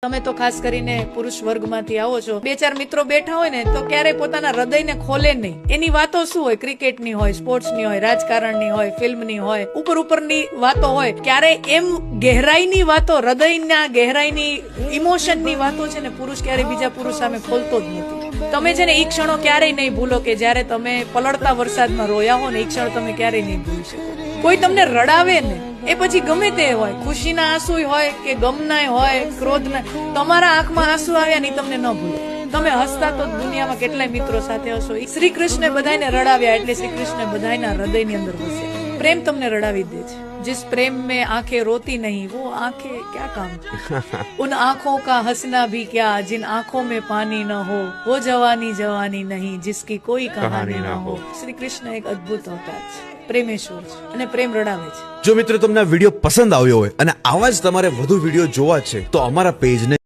તમે તો ખાસ કરીને પુરુષ વર્ગમાંથી આવો છો, બે ચાર મિત્રો બેઠા હોય ને તો ક્યારેય પોતાના હૃદયને ખોલે નહીં. એની વાતો શું હોય? ક્રિકેટની હોય, સ્પોર્ટ્સની હોય, રાજકારણની હોય, ફિલ્મની હોય, ઉપરની વાતો હોય. ક્યારેય એમ ગહેરાઈની વાતો, હૃદયના ગહેરાઈની ઇમોશનની વાતો છે ને પુરુષ ક્યારેય બીજા પુરુષ સામે ખોલતો જ નથી. તમે છે ને એ ક્ષણો ક્યારેય નહીં ભૂલો કે જયારે તમે પલળતા વરસાદમાં રોયા હો ને, એ ક્ષણ તમે ક્યારેય નહીં ભૂલી શકો. કોઈ તમને રડાવે ને, એ પછી ગમે તે હોય, ખુશીના આંસુ હોય કે ગમના હોય, ક્રોધના, તમારા આંખમાં આંસુ આવ્યા નહીં તમને ન ભૂલો. તમે હસતા તો દુનિયામાં કેટલાય મિત્રો સાથે હશો. શ્રી કૃષ્ણે બધાને રડાવ્યા એટલે શ્રી કૃષ્ણ બધાના હૃદયની અંદર વસે. પ્રેમ તમને રડાવી દે છે. जिस प्रेम में आंखें रोती नहीं वो आंखें क्या काम की. उन आंखों का हंसना भी क्या जिन आंखों में पानी न हो, वो जवानी जवानी नहीं जिसकी कोई कहानी न हो. श्री કૃષ્ણ એક અદ્ભુત અવતાર છે, પ્રેમેશ્વર છે અને પ્રેમ રડાવે છે. જો મિત્રો તમને આ વિડીયો પસંદ આવ્યો હોય અને આવા જ તમારે વધુ વિડીયો જોવા છે તો અમારા પેજને